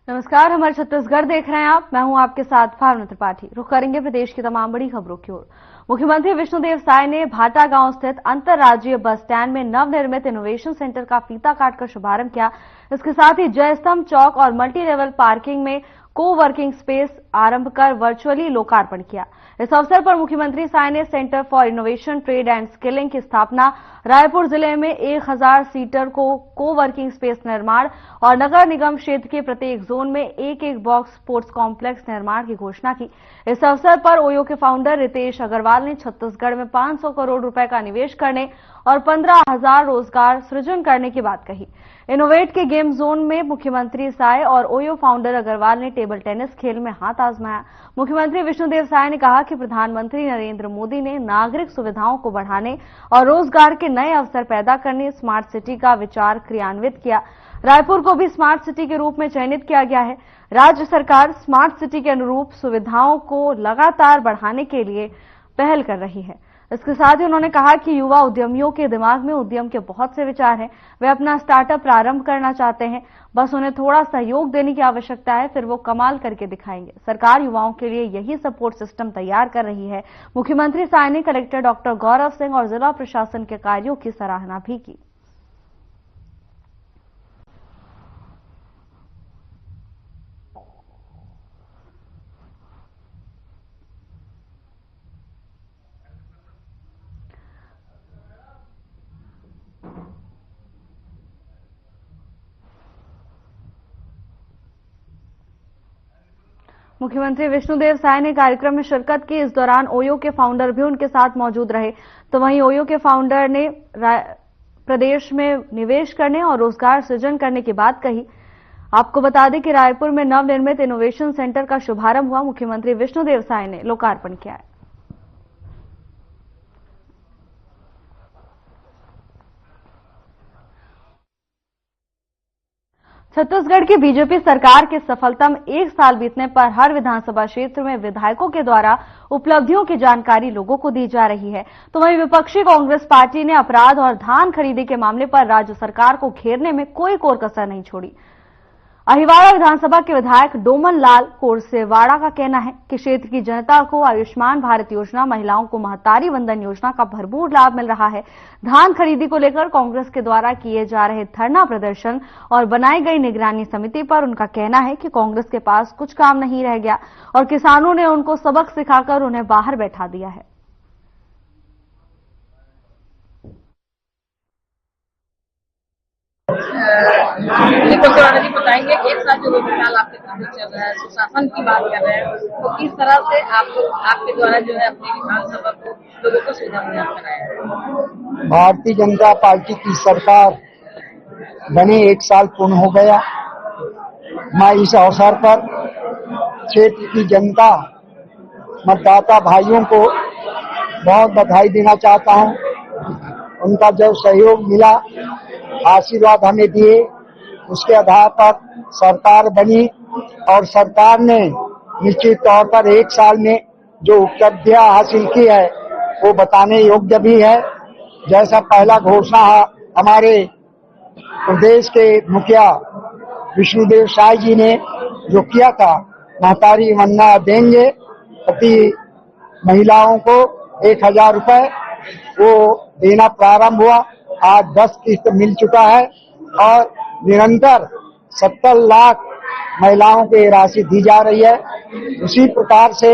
नमस्कार, हमारे छत्तीसगढ़ देख रहे हैं आप। मैं हूं आपके साथ भावना त्रिपाठी। रुख करेंगे प्रदेश की तमाम बड़ी खबरों की ओर। मुख्यमंत्री विष्णुदेव साय ने भाटा गांव स्थित अंतर्राज्यीय बस स्टैंड में नवनिर्मित इनोवेशन सेंटर का फीता काटकर शुभारंभ किया। इसके साथ ही जयस्तंभ चौक और मल्टी लेवल पार्किंग में को वर्किंग स्पेस आरंभ कर वर्चुअली लोकार्पण किया। इस अवसर पर मुख्यमंत्री साय ने centre for innovation trade and skilling की स्थापना, रायपुर जिले में 1000 सीटर को वर्किंग स्पेस निर्माण और नगर निगम क्षेत्र के प्रत्येक जोन में एक बॉक्स स्पोर्ट्स कॉम्प्लेक्स निर्माण की घोषणा की। इस अवसर पर ओयो के फाउंडर रितेश अग्रवाल ने छत्तीसगढ़ में 500 करोड़ रुपए का निवेश करने और 15,000 रोजगार सृजन करने की बात कही। इनोवेट के गेम जोन में मुख्यमंत्री साय और ओयो फाउंडर अग्रवाल ने टेबल टेनिस खेल में हाथ आजमाया। मुख्यमंत्री विष्णुदेव साय ने कहा कि प्रधानमंत्री नरेंद्र मोदी ने नागरिक सुविधाओं को बढ़ाने और रोजगार के नए अवसर पैदा करने स्मार्ट सिटी का विचार क्रियान्वित किया। रायपुर को भी स्मार्ट सिटी के रूप में चयनित किया गया है। राज्य सरकार स्मार्ट सिटी के अनुरूप सुविधाओं को लगातार बढ़ाने के लिए पहल कर रही है। इसके साथ ही उन्होंने कहा कि युवा उद्यमियों के दिमाग में उद्यम के बहुत से विचार हैं। वे अपना स्टार्टअप प्रारंभ करना चाहते हैं, बस उन्हें थोड़ा सहयोग देने की आवश्यकता है, फिर वो कमाल करके दिखाएंगे। सरकार युवाओं के लिए यही सपोर्ट सिस्टम तैयार कर रही है। मुख्यमंत्री साय ने कलेक्टर डॉक्टर गौरव सिंह और जिला प्रशासन के कार्यों की सराहना भी की। मुख्यमंत्री विष्णुदेव साय ने कार्यक्रम में शिरकत की। इस दौरान ओयो के फाउंडर भी उनके साथ मौजूद रहे। तो वहीं ओयो के फाउंडर ने प्रदेश में निवेश करने और रोजगार सृजन करने की बात कही। आपको बता दें कि रायपुर में नवनिर्मित इनोवेशन सेंटर का शुभारंभ हुआ। मुख्यमंत्री विष्णुदेव साय ने लोकार्पण किया है। छत्तीसगढ़ की बीजेपी सरकार के सफलता में 1 साल बीतने पर हर विधानसभा क्षेत्र में विधायकों के द्वारा उपलब्धियों की जानकारी लोगों को दी जा रही है। तो वहीं विपक्षी कांग्रेस पार्टी ने अपराध और धान खरीदी के मामले पर राज्य सरकार को घेरने में कोई कोर कसर नहीं छोड़ी। अहिवाड़ा विधानसभा के विधायक डोमन लाल कोरसेवाड़ा का कहना है कि क्षेत्र की जनता को आयुष्मान भारत योजना, महिलाओं को महतारी वंदन योजना का भरपूर लाभ मिल रहा है। धान खरीदी को लेकर कांग्रेस के द्वारा किए जा रहे धरना प्रदर्शन और बनाई गई निगरानी समिति पर उनका कहना है कि कांग्रेस के पास कुछ काम नहीं रह गया और किसानों ने उनको सबक सिखाकर उन्हें बाहर बैठा दिया है। जी बताएंगे, एक साथ जो विशाल आपके सामने चल रहा है, सुशासन की बात कर रहे हैं, तो किस तरह से आपके द्वारा जो है अपनी विधानसभा को लोगों को सुविधा मुहैया कराया है? भारतीय जनता पार्टी की सरकार बने 1 साल पूर्ण हो गया। मैं इस अवसर पर क्षेत्र की जनता, मतदाता भाइयों को बहुत बधाई देना चाहता हूं। उनका जो सहयोग मिला, आशीर्वाद हमें दिए, उसके आधार पर सरकार बनी और सरकार ने निश्चित तौर पर 1 साल में जो उपलब्धियां हासिल की है वो बताने योग्य भी है। जैसा पहला घोषणा हमारे प्रदेश के मुखिया विष्णुदेव साय जी ने जो किया था, महतारी वंदना देंगे प्रति महिलाओं को 1000 रुपए, वो देना प्रारंभ हुआ। आज 10 किस्त मिल चुका है और निरंतर 70 लाख महिलाओं को राशि दी जा रही है। उसी प्रकार से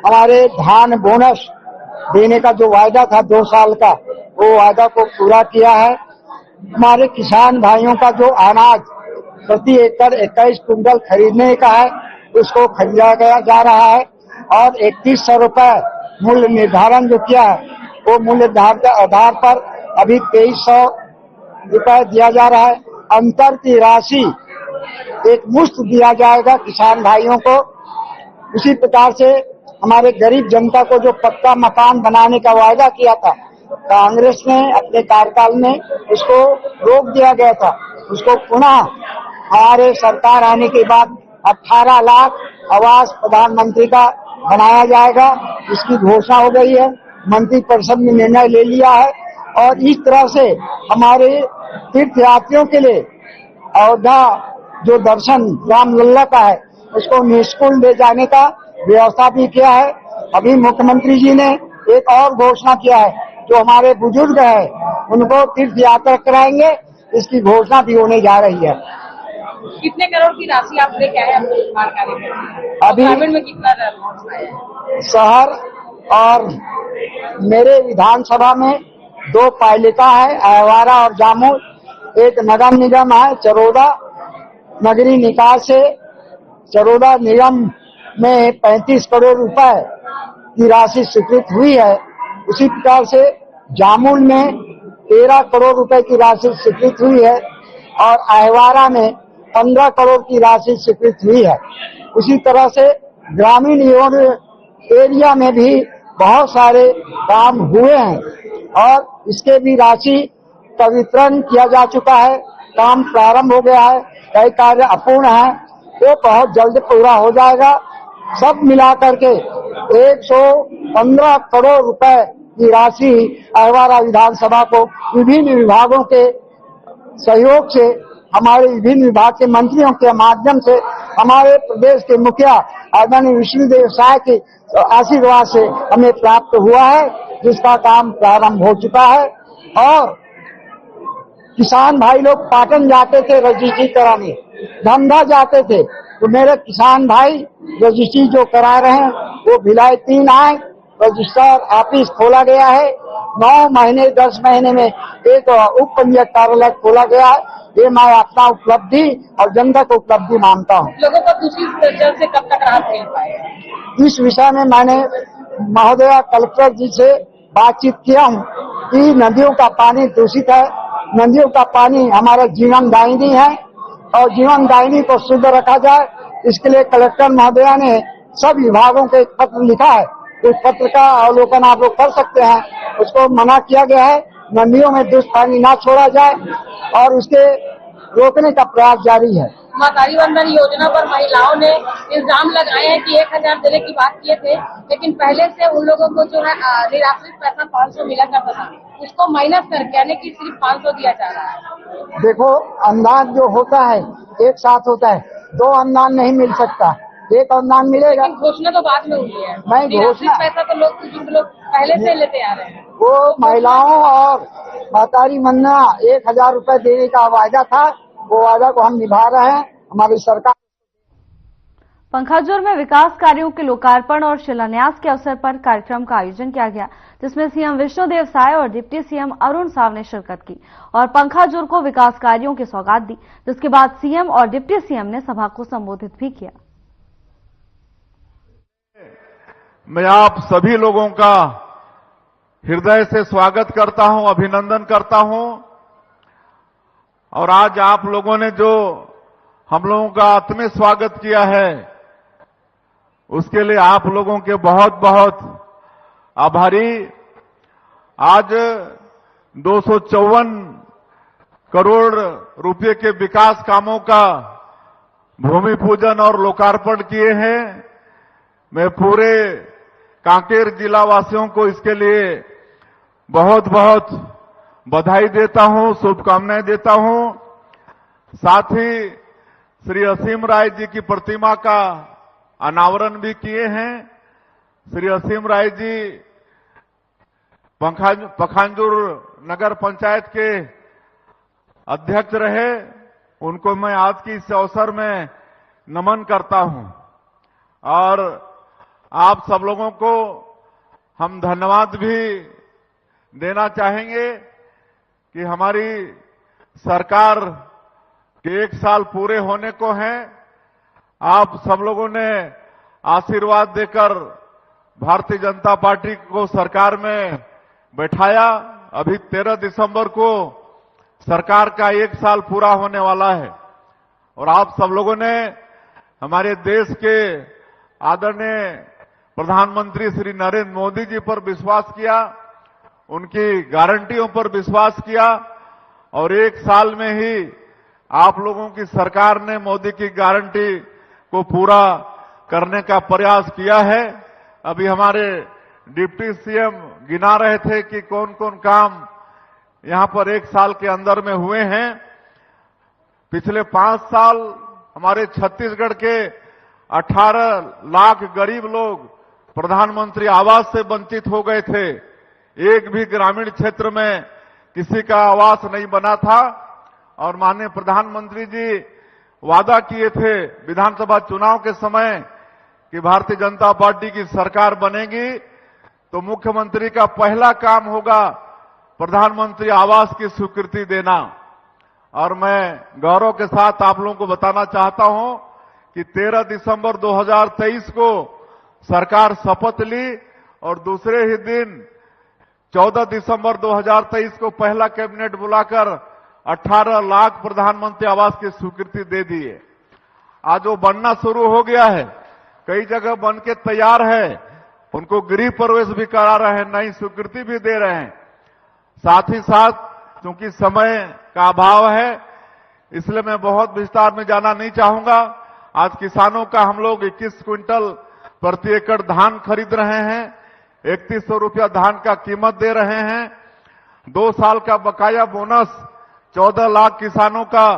हमारे धान बोनस देने का जो वायदा था 2 साल का, वो वायदा को पूरा किया है। हमारे किसान भाइयों का जो अनाज प्रति एकड़ 21 क्विंटल खरीदने का है, उसको खरीदा जा रहा है और 3100 रुपए मूल्य निर्धारण जो किया है, वो मूल्य निर्धारण के आधार पर अभी 2300 रुपए दिया जा रहा है। अंतर की राशि एक मुश्त दिया जाएगा किसान भाइयों को। उसी प्रकार से हमारे गरीब जनता को जो पक्का मकान बनाने का वायदा किया था, कांग्रेस ने अपने कार्यकाल में उसको रोक दिया गया था। उसको पुनः हमारे सरकार आने के बाद 18 लाख आवास प्रधानमंत्री का बनाया जाएगा, इसकी घोषणा हो गई है। मंत्रिपरिषद ने निर्णय ले लिया है और इस तरह से हमारे तीर्थ यात्रियों के लिए अयोध्या जो दर्शन रामलला का है उसको निःशुल्क ले जाने का व्यवस्था भी किया है। अभी मुख्यमंत्री जी ने एक और घोषणा किया है, जो हमारे बुजुर्ग है उनको तीर्थ यात्रा कराएंगे, इसकी घोषणा भी होने जा रही है। कितने करोड़ की राशि आप लेके आए अपने निर्माण कार्य में? अभी ग्रामीण में कितना लॉस आया है? शहर और मेरे विधानसभा में 2 पालिका है, अहवारा और जामुन। एक नगर निगम है चरोदा नगरी निकाय से। चरोदा निगम में 35 करोड़ रुपए की राशि स्वीकृत हुई है। उसी प्रकार से जामुन में 13 करोड़ रुपए की राशि स्वीकृत हुई है और अहवारा में 15 करोड़ की राशि स्वीकृत हुई है। उसी तरह से ग्रामीण एरिया में भी बहुत सारे काम हुए हैं और इसके भी राशि का वितरण किया जा चुका है। काम प्रारंभ हो गया है, कई कार्य अपूर्ण है, वो बहुत जल्द पूरा हो जाएगा। सब मिला करके 115 करोड़ रुपए की राशि अहवारा विधानसभा को विभिन्न विभागों के सहयोग से, हमारे विभिन्न विभाग के मंत्रियों के माध्यम से, हमारे प्रदेश के मुखिया आदरणीय विष्णुदेव साय के आशीर्वाद से हमें प्राप्त हुआ है, जिसका काम प्रारंभ हो चुका है। और किसान भाई लोग पाटन जाते थे रजिस्ट्री कराने, धंधा जाते थे, तो मेरे किसान भाई रजिस्ट्री जो करा रहे हैं वो भिलाई 3 आए, रजिस्ट्रार ऑफिस खोला गया है। 9 महीने 10 महीने में एक उप पंजीयक कार्यालय खोला गया है। ये मैं अपना उपलब्धि और जनता को उपलब्धि मानता हूँ। लोगों को दूसरी जल से कब तक राहत मिल पाएगा? इस विषय में मैंने महोदया कलेक्टर जी से बातचीत किया हूँ कि नदियों का पानी दूषित है, नदियों का पानी हमारा जीवनदायिनी है और जीवनदायिनी को शुद्ध रखा जाए, इसके लिए कलेक्टर महोदया ने सब विभागों को एक पत्र लिखा है। उस पत्र का अवलोकन आप लोग कर सकते हैं। उसको मना किया गया है, नदियों में दूषित पानी ना छोड़ा जाए और उसके रोकने का प्रयास जारी है। मातारी वंदन योजना पर महिलाओं ने इल्जाम लगाए हैं कि 1000 देने की बात किए थे, लेकिन पहले से उन लोगों को जो है निराश्रित पैसा 500 मिला करता था, उसको माइनस करके यानी कि सिर्फ 500 दिया जा रहा है। देखो, अनुदान जो होता है एक साथ होता है, 2 अनुदान नहीं मिल सकता, एक अनुदान मिलेगा। लेकिन घोषणा तो बाद में हुई है। नहीं, घोषणा पैसा तो लोग पहले से लेते आ रहे हैं। वो महिलाओं और मातारी वंदना 1000 रुपए देने का वायदा था, वो वायदा को हम निभा रहे हैं। हमारी सरकार पंखाजोर में विकास कार्यों के लोकार्पण और शिलान्यास के अवसर पर कार्यक्रम का आयोजन किया गया, जिसमें सीएम विष्णुदेव साय और डिप्टी सीएम अरुण साव ने शिरकत की और पंखाजोर को विकास कार्यों की सौगात दी, जिसके बाद सीएम और डिप्टी सीएम ने सभा को संबोधित भी किया। मैं आप सभी लोगों का हृदय से स्वागत करता हूं, अभिनंदन करता हूं। और आज आप लोगों ने जो हम लोगों का आत्मीय स्वागत किया है, उसके लिए आप लोगों के बहुत बहुत आभारी। आज 254 करोड़ रुपए के विकास कामों का भूमि पूजन और लोकार्पण किए हैं। मैं पूरे कांकेर जिला वासियों को इसके लिए बहुत बहुत बधाई देता हूं, शुभकामनाएं देता हूं। साथ ही श्री असीम राय जी की प्रतिमा का अनावरण भी किए हैं। श्री असीम राय जी पखांजूर नगर पंचायत के अध्यक्ष रहे, उनको मैं आज की इस अवसर में नमन करता हूं। और आप सब लोगों को हम धन्यवाद भी देना चाहेंगे कि हमारी सरकार के 1 साल पूरे होने को हैं। आप सब लोगों ने आशीर्वाद देकर भारतीय जनता पार्टी को सरकार में बैठाया। अभी 13 दिसंबर को सरकार का 1 साल पूरा होने वाला है और आप सब लोगों ने हमारे देश के आदरणीय प्रधानमंत्री श्री नरेंद्र मोदी जी पर विश्वास किया, उनकी गारंटियों पर विश्वास किया और 1 साल में ही आप लोगों की सरकार ने मोदी की गारंटी को पूरा करने का प्रयास किया है। अभी हमारे डिप्टी सीएम गिना रहे थे कि कौन कौन काम यहां पर 1 साल के अंदर में हुए हैं। पिछले 5 साल हमारे छत्तीसगढ़ के 18 लाख गरीब लोग प्रधानमंत्री आवास से वंचित हो गए थे। एक भी ग्रामीण क्षेत्र में किसी का आवास नहीं बना था और माननीय प्रधानमंत्री जी वादा किए थे विधानसभा चुनाव के समय कि भारतीय जनता पार्टी की सरकार बनेगी तो मुख्यमंत्री का पहला काम होगा प्रधानमंत्री आवास की स्वीकृति देना। और मैं गौरव के साथ आप लोगों को बताना चाहता हूं कि 13 दिसंबर 2023 को सरकार शपथ ली और दूसरे ही दिन 14 दिसंबर 2023 को पहला कैबिनेट बुलाकर 18 लाख प्रधानमंत्री आवास की स्वीकृति दे दी है। आज वो बनना शुरू हो गया है, कई जगह बन के तैयार है, उनको गृह प्रवेश भी करा रहे हैं, नई स्वीकृति भी दे रहे हैं। साथ ही साथ क्योंकि समय का अभाव है इसलिए मैं बहुत विस्तार में जाना नहीं चाहूंगा। आज किसानों का हम लोग 21 क्विंटल प्रति एकड़ धान खरीद रहे हैं, 3100 रुपया धान का कीमत दे रहे हैं। 2 साल का बकाया बोनस 14 लाख किसानों का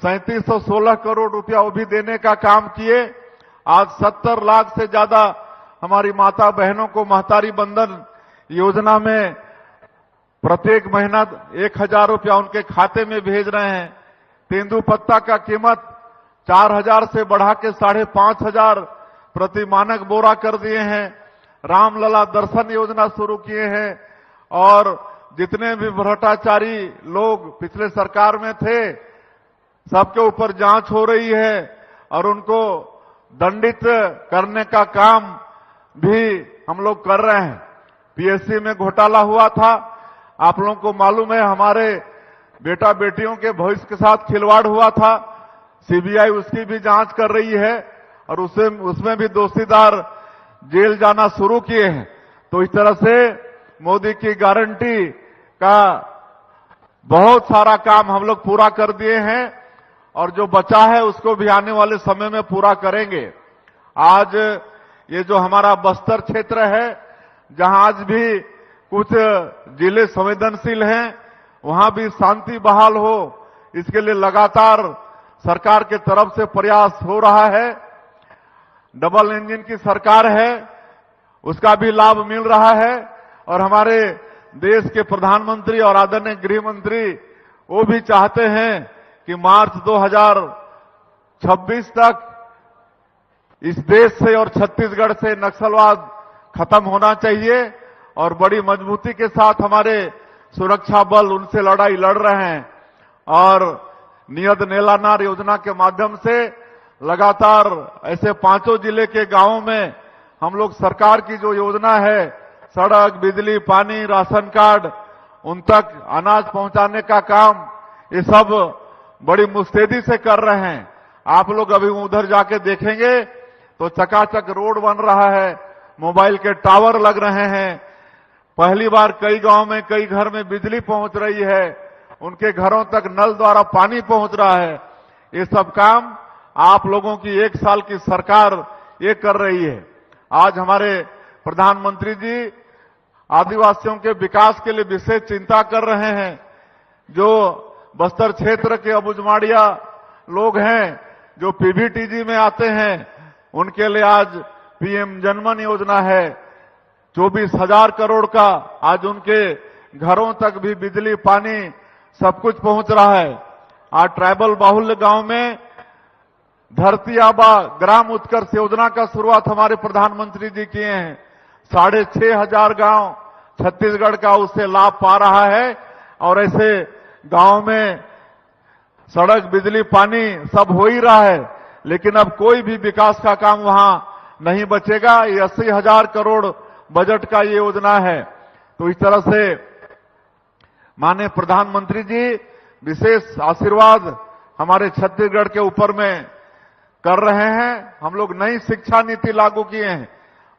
3716 करोड़ रुपया वो भी देने का काम किए। आज 70 लाख से ज्यादा हमारी माता बहनों को महतारी बंधन योजना में प्रत्येक महीना 1000 रुपया उनके खाते में भेज रहे हैं। तेंदुपत्ता का कीमत 4000 से बढ़ा के 5500 प्रति मानक बोरा कर दिए हैं। रामलला दर्शन योजना शुरू किए हैं और जितने भी भ्रष्टाचारी लोग पिछले सरकार में थे सबके ऊपर जांच हो रही है और उनको दंडित करने का काम भी हम लोग कर रहे हैं। पीएससी में घोटाला हुआ था, आप लोगों को मालूम है, हमारे बेटा बेटियों के भविष्य के साथ खिलवाड़ हुआ था। सीबीआई उसकी भी जांच कर रही है और उसमें भी दोषीदार जेल जाना शुरू किए हैं। तो इस तरह से मोदी की गारंटी का बहुत सारा काम हम लोग पूरा कर दिए हैं और जो बचा है उसको भी आने वाले समय में पूरा करेंगे। आज ये जो हमारा बस्तर क्षेत्र है जहां आज भी कुछ जिले संवेदनशील हैं, वहां भी शांति बहाल हो इसके लिए लगातार सरकार के तरफ से प्रयास हो रहा है। डबल इंजन की सरकार है, उसका भी लाभ मिल रहा है और हमारे देश के प्रधानमंत्री और आदरणीय गृह मंत्री वो भी चाहते हैं कि मार्च 2026 तक इस देश से और छत्तीसगढ़ से नक्सलवाद खत्म होना चाहिए और बड़ी मजबूती के साथ हमारे सुरक्षा बल उनसे लड़ाई लड़ रहे हैं। और नियत नेलानार योजना के माध्यम से लगातार ऐसे 5 जिले के गांवों में हम लोग सरकार की जो योजना है, सड़क, बिजली, पानी, राशन कार्ड, उन तक अनाज पहुंचाने का काम, ये सब बड़ी मुस्तैदी से कर रहे हैं। आप लोग अभी उधर जाके देखेंगे तो चकाचक रोड बन रहा है, मोबाइल के टावर लग रहे हैं। पहली बार कई गांव में, कई घर में बिजली पहुंच रही है, उनके घरों तक नल द्वारा पानी पहुंच रहा है। ये सब काम आप लोगों की 1 साल की सरकार ये कर रही है। आज हमारे प्रधानमंत्री जी आदिवासियों के विकास के लिए विशेष चिंता कर रहे हैं। जो बस्तर क्षेत्र के अबुझमाड़िया लोग हैं जो पीवीटीजी में आते हैं, उनके लिए आज पीएम जनमन योजना है 24,000 करोड़ का। आज उनके घरों तक भी बिजली, पानी सब कुछ पहुंच रहा है। आज ट्राइबल बाहुल्य गांव में धरती आबा ग्राम उत्कर्ष योजना का शुरुआत हमारे प्रधानमंत्री जी किए हैं। 6,500 गांव छत्तीसगढ़ का उससे लाभ पा रहा है और ऐसे गांव में सड़क, बिजली, पानी सब हो ही रहा है, लेकिन अब कोई भी विकास का काम वहां नहीं बचेगा। ये 80,000 करोड़ बजट का ये योजना है। तो इस तरह से माननीय प्रधानमंत्री जी विशेष आशीर्वाद हमारे छत्तीसगढ़ के ऊपर में कर रहे हैं। हम लोग नई शिक्षा नीति लागू किए हैं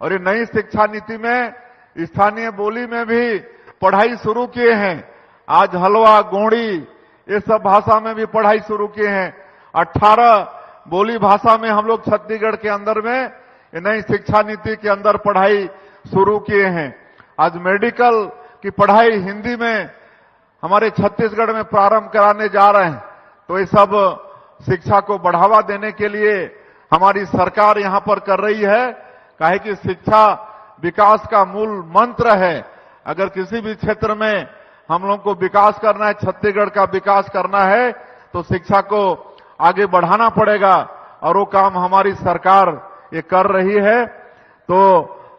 और ये नई शिक्षा नीति में स्थानीय बोली में भी पढ़ाई शुरू किए हैं। आज हलवा, गोंडी ये सब भाषा में भी पढ़ाई शुरू किए हैं। 18 बोली भाषा में हम लोग छत्तीसगढ़ के अंदर में नई शिक्षा नीति के अंदर पढ़ाई शुरू किए हैं। आज मेडिकल की पढ़ाई हिंदी में हमारे छत्तीसगढ़ में प्रारंभ कराने जा रहे हैं। तो ये सब शिक्षा को बढ़ावा देने के लिए हमारी सरकार यहां पर कर रही है। काहे कि शिक्षा विकास का मूल मंत्र है। अगर किसी भी क्षेत्र में हम लोग को विकास करना है, छत्तीसगढ़ का विकास करना है, तो शिक्षा को आगे बढ़ाना पड़ेगा और वो काम हमारी सरकार ये कर रही है। तो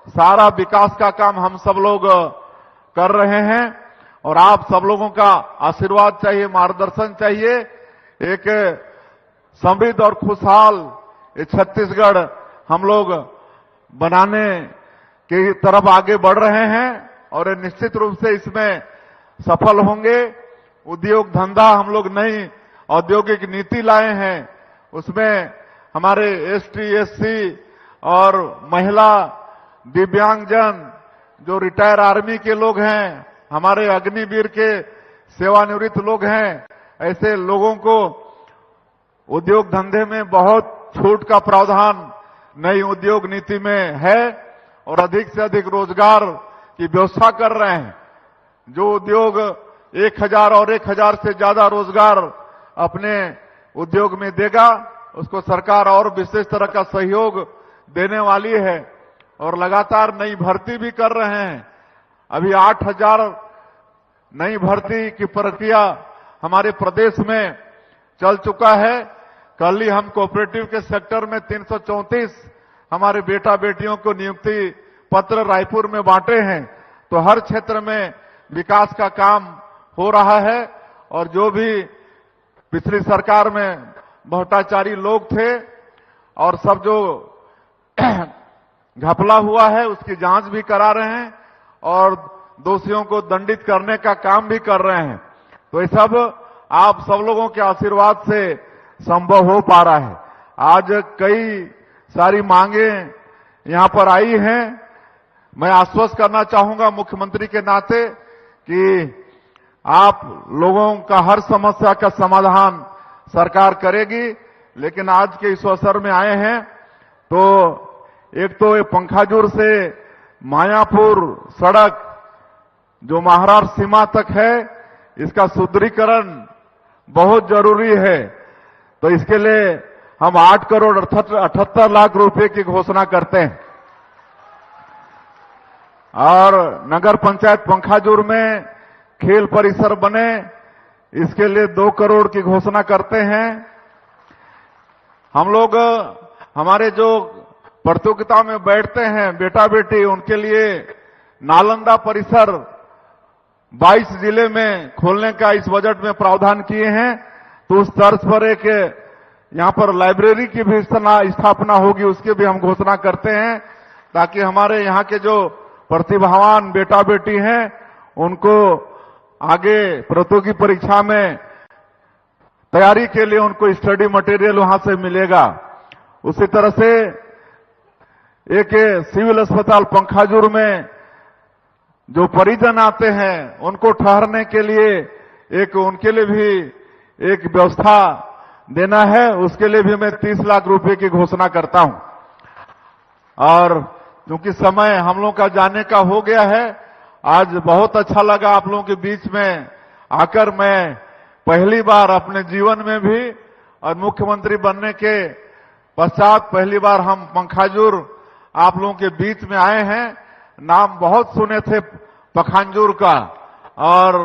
सारा विकास का काम हम सब लोग कर रहे हैं और आप सब लोगों का आशीर्वाद चाहिए, मार्गदर्शन चाहिए। एक समृद्ध और खुशहाल ये छत्तीसगढ़ हम लोग बनाने की तरफ आगे बढ़ रहे हैं और निश्चित रूप से इसमें सफल होंगे। उद्योग धंधा हम लोग नई औद्योगिक नीति लाए हैं, उसमें हमारे एसटी, एससी और महिला, दिव्यांगजन, जो रिटायर आर्मी के लोग हैं, हमारे अग्निवीर के सेवानिवृत्त लोग हैं, ऐसे लोगों को उद्योग धंधे में बहुत छूट का प्रावधान नई उद्योग नीति में है और अधिक से अधिक रोजगार की व्यवस्था कर रहे हैं। जो उद्योग 1000 और 1000 से ज्यादा रोजगार अपने उद्योग में देगा, उसको सरकार और विशेष तरह का सहयोग देने वाली है और लगातार नई भर्ती भी कर रहे हैं। अभी 8000 नई भर्ती की प्रक्रिया हमारे प्रदेश में चल चुका है। कल ही हम कोऑपरेटिव के सेक्टर में 334 हमारे बेटा बेटियों को नियुक्ति पत्र रायपुर में बांटे हैं। तो हर क्षेत्र में विकास का काम हो रहा है और जो भी पिछली सरकार में भ्रष्टाचारी लोग थे और सब जो घपला हुआ है उसकी जांच भी करा रहे हैं और दोषियों को दंडित करने का काम भी कर रहे हैं। तो ये सब आप सब लोगों के आशीर्वाद से संभव हो पा रहा है। आज कई सारी मांगे यहां पर आई हैं। मैं आश्वस्त करना चाहूंगा मुख्यमंत्री के नाते कि आप लोगों का हर समस्या का समाधान सरकार करेगी। लेकिन आज के इस अवसर में आए हैं तो एक तो ये पंखाजूर से मायापुर सड़क जो महाराष्ट्र सीमा तक है, इसका सुदृढ़ीकरण बहुत जरूरी है। तो इसके लिए हम 8 करोड़ 78 लाख रुपए की घोषणा करते हैं और नगर पंचायत पंखाजूर में खेल परिसर बने, इसके लिए 2 करोड़ की घोषणा करते हैं। हम लोग हमारे जो प्रतियोगिता में बैठते हैं बेटा बेटी, उनके लिए नालंदा परिसर 22 जिले में खोलने का इस बजट में प्रावधान किए हैं। तो उस तर्ज पर एक यहां पर लाइब्रेरी की भी स्थापना होगी, उसकी भी हम घोषणा करते हैं ताकि हमारे यहां के जो प्रतिभावान बेटा बेटी हैं उनको आगे प्रतियोगी परीक्षा में तैयारी के लिए उनको स्टडी मटेरियल वहां से मिलेगा। उसी तरह से एक सिविल अस्पताल पंखाजूर में जो परिजन आते हैं उनको ठहरने के लिए एक उनके लिए भी एक व्यवस्था देना है, उसके लिए भी मैं 30 लाख रुपए की घोषणा करता हूं। और क्योंकि समय हम लोग का जाने का हो गया है, आज बहुत अच्छा लगा आप लोगों के बीच में आकर। मैं पहली बार अपने जीवन में भी और मुख्यमंत्री बनने के पश्चात पहली बार हम पंखाजूर आप लोगों के बीच में आए हैं। नाम बहुत सुने थे पखांजूर का और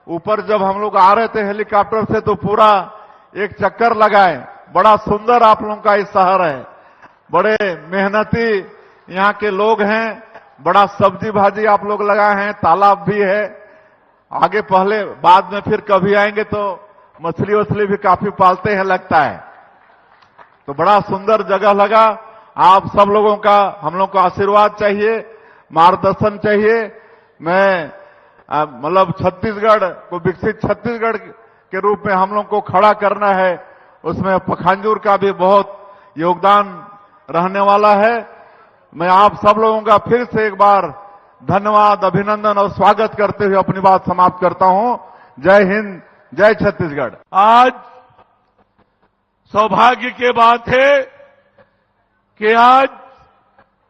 ऊपर जब हम लोग आ रहे थे हेलीकॉप्टर से तो पूरा एक चक्कर लगाए। बड़ा सुंदर आप लोगों का ये शहर है, बड़े मेहनती यहाँ के लोग हैं, बड़ा सब्जी भाजी आप लोग लगाए हैं, तालाब भी है। आगे पहले बाद में फिर कभी आएंगे तो मछली वछली भी काफी पालते हैं लगता है। तो बड़ा सुंदर जगह लगा। आप सब लोगों का हम लोग को आशीर्वाद चाहिए, मार्गदर्शन चाहिए। मैं मतलब छत्तीसगढ़ को विकसित छत्तीसगढ़ के रूप में हम लोग को खड़ा करना है, उसमें पखांजूर का भी बहुत योगदान रहने वाला है। मैं आप सब लोगों का फिर से एक बार धन्यवाद, अभिनंदन और स्वागत करते हुए अपनी बात समाप्त करता हूं। जय हिंद, जय छत्तीसगढ़। आज सौभाग्य की बात है कि आज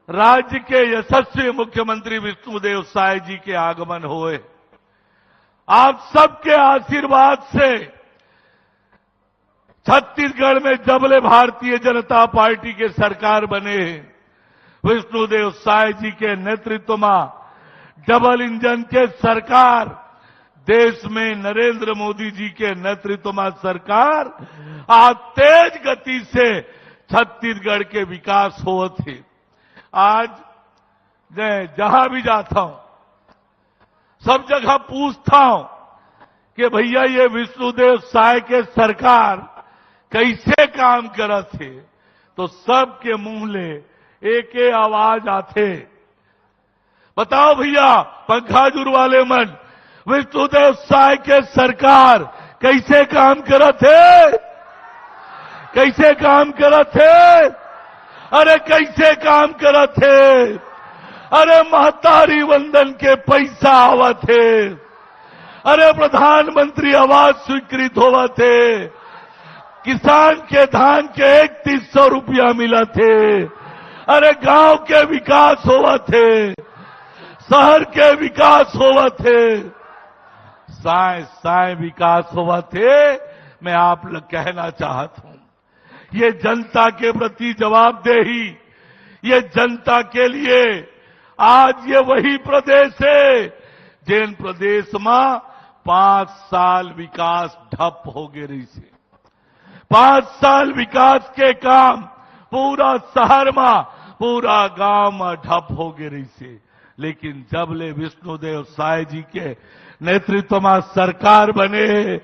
राज्य के यशस्वी मुख्यमंत्री विष्णुदेव साय जी के आगमन हुए। आप सबके आशीर्वाद से छत्तीसगढ़ में जबले भारतीय जनता पार्टी के सरकार बने विष्णुदेव साय जी के नेतृत्व में डबल इंजन के सरकार, देश में नरेंद्र मोदी जी के नेतृत्व में सरकार आज तेज गति से छत्तीसगढ़ के विकास हो थे। आज मैं जहां भी जाता हूं सब जगह पूछता हूं कि भैया ये विष्णुदेव साय के सरकार कैसे काम करत थे, तो सबके मुंह ले एक आवाज आते, बताओ भैया पंखा जुड़वाले मन, विष्णुदेव साय के सरकार कैसे काम करत थे, कैसे काम करत थे, अरे कैसे काम करत थे, अरे महतारी वंदन के पैसा आवा थे, अरे प्रधानमंत्री आवास स्वीकृत होवा थे, किसान के धान के 3100 रुपया मिला थे, अरे गांव के विकास होवा थे, शहर के विकास होवा थे, साय साय विकास होवा थे। मैं आप लोग कहना चाहता हूं, ये जनता के प्रति जवाबदेही, ये जनता के लिए आज ये वही प्रदेश है जिन प्रदेश में 5 साल विकास ठप हो गए रही से। 5 साल विकास के काम पूरा शहर में, पूरा गांव में ठप हो गए रही से। लेकिन जब ले विष्णुदेव साय जी के नेतृत्व में सरकार बने,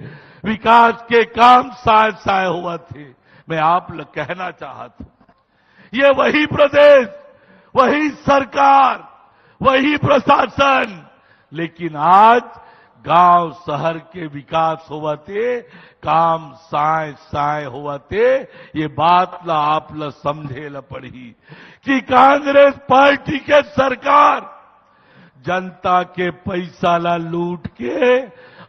विकास के काम साय साय हुआ थे। मैं आप लोग कहना चाहता हूं, ये वही प्रदेश, वही सरकार, वही प्रशासन, लेकिन आज गांव शहर के विकास हुआ थे, काम साय साय हुआ थे। ये बात ला आप ला समझे ला पड़ी कि कांग्रेस पार्टी के सरकार जनता के पैसा ला लूट के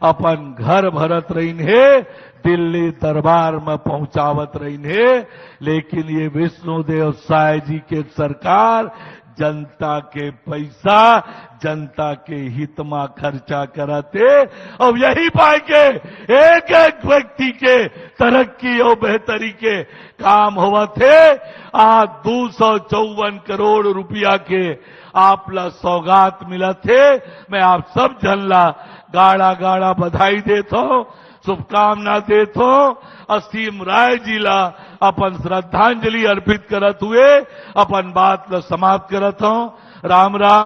अपन घर भरत रही है, दिल्ली दरबार में पहुंचावत रही है। लेकिन ये विष्णुदेव साय जी के सरकार जनता के पैसा जनता के हित में खर्चा कराते, और यही पाए के एक एक व्यक्ति के तरक्की और बेहतरी के काम हुआ थे। आज 254 करोड़ रुपया के आपला सौगात मिला थे। मैं आप सब जनला गाड़ा गाड़ा बधाई देता हूं, शुभकामना देता हूं। असीम राय जी ला अपन श्रद्धांजलि अर्पित करत हुए अपन बात ला समाप्त करत हूं। राम राम।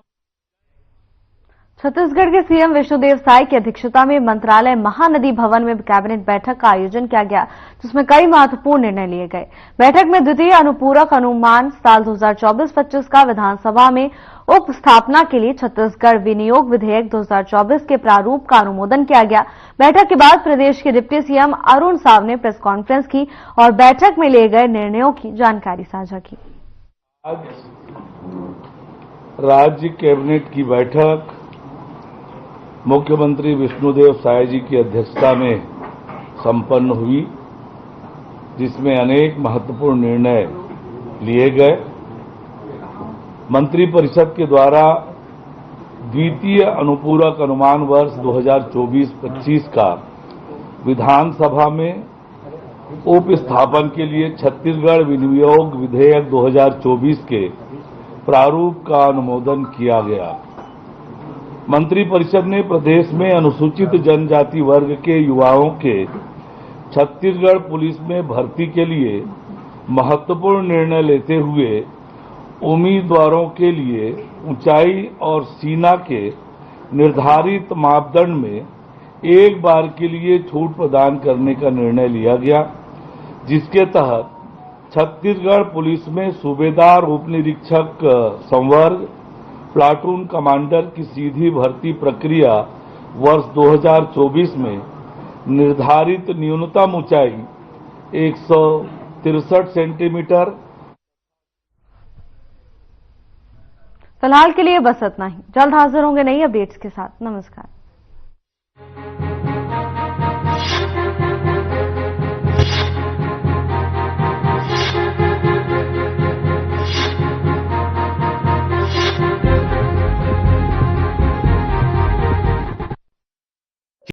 छत्तीसगढ़ के सीएम विष्णुदेव साय की अध्यक्षता में मंत्रालय महानदी भवन में कैबिनेट बैठक का आयोजन किया गया, जिसमें कई महत्वपूर्ण निर्णय लिए गए। बैठक में द्वितीय अनुपूरक अनुमान साल 2024-25 का विधानसभा में उप स्थापना के लिए छत्तीसगढ़ विनियोग विधेयक 2024 के प्रारूप का अनुमोदन किया गया। बैठक के बाद प्रदेश के डिप्टी सीएम अरुण साव ने प्रेस कॉन्फ्रेंस की और बैठक में लिए गए निर्णयों की जानकारी साझा की। आज राज्य कैबिनेट की बैठक मुख्यमंत्री विष्णुदेव साय जी की अध्यक्षता में संपन्न हुई, जिसमें अनेक महत्वपूर्ण निर्णय लिए गए। मंत्रिपरिषद के द्वारा द्वितीय अनुपूरक अनुमान वर्ष 2024-25 का विधानसभा में उप स्थापन के लिए छत्तीसगढ़ विनियोग विधेयक 2024 के प्रारूप का अनुमोदन किया गया। मंत्रिपरिषद ने प्रदेश में अनुसूचित जनजाति वर्ग के युवाओं के छत्तीसगढ़ पुलिस में भर्ती के लिए महत्वपूर्ण निर्णय लेते हुए उम्मीदवारों के लिए ऊंचाई और सीना के निर्धारित मापदंड में एक बार के लिए छूट प्रदान करने का निर्णय लिया गया, जिसके तहत छत्तीसगढ़ पुलिस में सूबेदार उप निरीक्षक संवर्ग प्लाटून कमांडर की सीधी भर्ती प्रक्रिया वर्ष 2024 में निर्धारित न्यूनतम ऊंचाई 163 सेंटीमीटर। फिलहाल के लिए बस इतना ही। जल्द हाजिर होंगे नई अपडेट्स के साथ। नमस्कार।